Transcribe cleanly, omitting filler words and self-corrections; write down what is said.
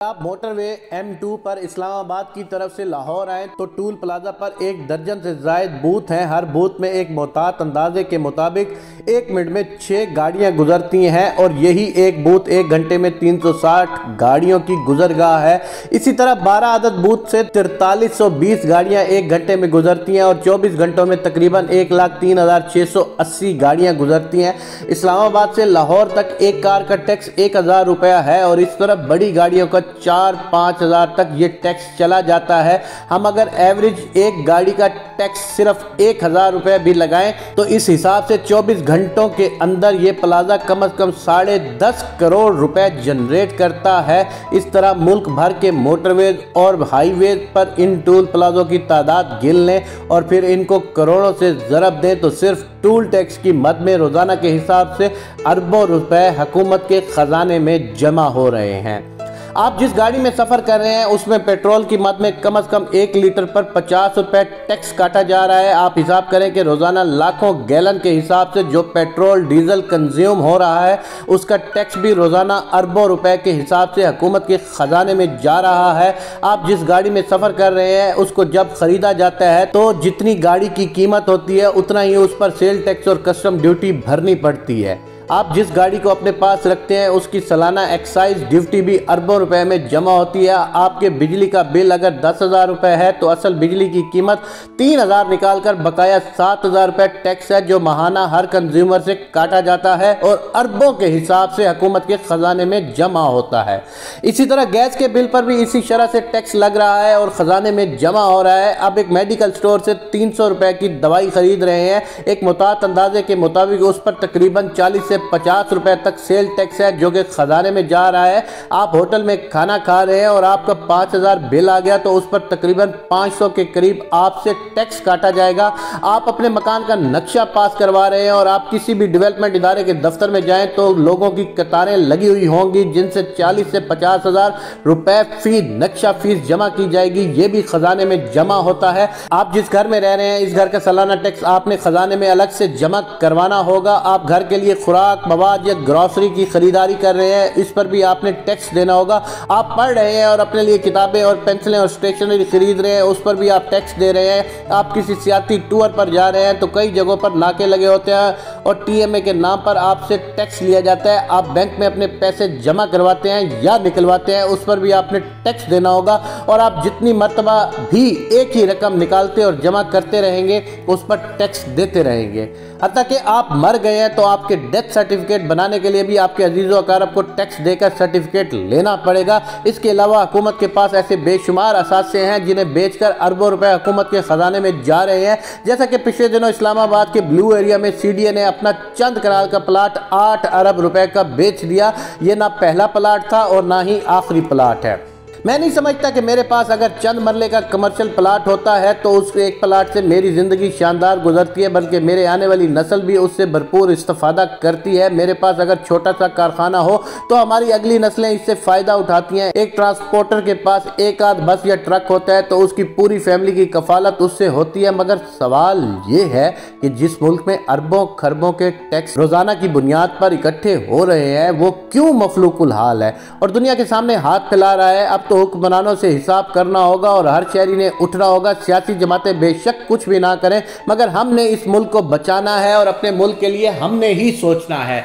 आप motorway M2 पर इस्लामाबाद की तरफ से लाहौर आए तो टूल प्लाजा पर 1 दर्जन से ज़ायद बूथ हैं। हर बूथ में एक मोहतात अंदाजे के मुताबिक 1 मिनट में 6 गाड़ियां गुजरती हैं और यही एक बूथ 1 घंटे में 360 गाड़ियों की गुजरगाह है। इसी तरह 12 अदद बूथ से 4320 गाड़ियां 1 घंटे में गुजरती हैं और 24 घंटों में तकरीबन 1,03,680 गाड़ियां गुजरती हैं। इस्लामाबाद से लाहौर तक एक कार का टैक्स 1000 रुपया है और इस तरह बड़ी गाड़ियों का 4-5 हज़ार तक ये टैक्स चला जाता है। हम अगर एवरेज एक गाड़ी का टैक्स सिर्फ 1000 रुपये भी लगाएं तो इस हिसाब से 24 घंटों के अंदर ये प्लाजा कम से कम 10.5 करोड़ रुपए जनरेट करता है। इस तरह मुल्क भर के मोटरवेज और हाईवेज पर इन टूल प्लाजों की तादाद गिन लें और फिर इनको करोड़ों से ज़रब दें तो सिर्फ टूल टैक्स की मद में रोज़ाना के हिसाब से अरबों रुपए हुकूमत के ख़जाने में जमा हो रहे हैं। आप जिस गाड़ी में सफ़र कर रहे हैं उसमें पेट्रोल की मद में कम से कम 1 लीटर पर 50 रुपये टैक्स काटा जा रहा है। आप हिसाब करें कि रोज़ाना लाखों गैलन के हिसाब से जो पेट्रोल डीजल कंज्यूम हो रहा है उसका टैक्स भी रोज़ाना अरबों रुपए के हिसाब से हुकूमत के ख़जाने में जा रहा है। आप जिस गाड़ी में सफ़र कर रहे हैं उसको जब ख़रीदा जाता है तो जितनी गाड़ी की कीमत होती है उतना ही उस पर सेल टैक्स और कस्टम ड्यूटी भरनी पड़ती है। आप जिस गाड़ी को अपने पास रखते हैं उसकी सालाना एक्साइज ड्यूटी भी अरबों रुपए में जमा होती है। आपके बिजली का बिल अगर 10,000 रुपए है तो असल बिजली की कीमत 3,000 निकालकर बकाया 7,000 रुपए टैक्स है जो माहाना हर कंज्यूमर से काटा जाता है और अरबों के हिसाब से हुकूमत के खजाने में जमा होता है। इसी तरह गैस के बिल पर भी इसी शरह से टैक्स लग रहा है और खजाने में जमा हो रहा है। आप एक मेडिकल स्टोर से 300 रुपए की दवाई खरीद रहे हैं, एक मुतात अंदाजे के मुताबिक उस पर तकरीबन 40 से 50 रुपए तक सेल टैक्स है जो कि खजाने में जा रहा है। आप होटल में खाना खा रहे हैं और आपका 5000 बिल आ गया तो उस पर तकरीबन 500 के करीब आपसे टैक्स काटा जाएगा। आप अपने मकान का नक्शा पास करवा रहे हैं और आप किसी भी डेवलपमेंट इदारे के दफ्तर में जाएं तो लोगों की कतारें लगी हुई होंगी जिनसे 40 से 50,000 रुपए फी नक्शा फीस जमा की जाएगी। ये भी खजाने में जमा होता है। आप जिस घर में रह रहे हैं इस घर का सालाना टैक्स आपने खजाने में अलग से जमा करवाना होगा। आप घर के लिए खुराक मवाद या ग्रोसरी की खरीदारी कर रहे हैं इस पर भी आपने टैक्स देना होगा। आप पढ़ रहे हैं और अपने लिए किताबें और पेंसिलें और स्टेशनरी खरीद रहे हैं उस पर भी आप टैक्स दे रहे हैं। आप किसी सियासी टूर पर जा रहे हैं तो कई जगहों पर नाके लगे होते हैं और TMA के नाम पर आपसे टैक्स लिया जाता है। आप बैंक में अपने पैसे जमा करवाते हैं या निकलवाते हैं उस पर भी आपने टैक्स देना होगा और आप जितनी मर्तबा भी एक ही रकम निकालते और जमा करते रहेंगे उस पर टैक्स देते रहेंगे। हत्ता कि आप मर गए हैं तो आपके डेथ सर्टिफिकेट बनाने के लिए भी आपके अजीज़ो अकारब को टैक्स देकर सर्टिफिकेट लेना पड़ेगा। इसके अलावा हुकूमत के पास ऐसे बेशुमार असासे हैं जिन्हें बेचकर अरबों रुपए हुकूमत के खजाने में जा रहे हैं। जैसा कि पिछले दिनों इस्लामाबाद के ब्लू एरिया में CDA ने अपना चंद कनाल का प्लाट 8 अरब रुपए का बेच दिया। ये ना पहला प्लाट था और ना ही आखिरी प्लाट है। मैं नहीं समझता कि मेरे पास अगर चंद मरले का कमर्शियल प्लाट होता है तो उस एक प्लाट से मेरी ज़िंदगी शानदार गुजरती है बल्कि मेरे आने वाली नस्ल भी उससे भरपूर इस्तेफादा करती है। मेरे पास अगर छोटा सा कारखाना हो तो हमारी अगली नस्लें इससे फ़ायदा उठाती हैं। एक ट्रांसपोर्टर के पास एक आध बस या ट्रक होता है तो उसकी पूरी फैमिली की कफालत उससे होती है। मगर सवाल ये है कि जिस मुल्क में अरबों खरबों के टैक्स रोज़ाना की बुनियाद पर इकट्ठे हो रहे हैं वो क्यों मफलूकुल हाल है और दुनिया के सामने हाथ फैला रहा है। अब तो हुक्मरानों से हिसाब करना होगा और हर शहरी ने उठना होगा। सियासी जमातें बेशक कुछ भी ना करें मगर हमने इस मुल्क को बचाना है और अपने मुल्क के लिए हमने ही सोचना है।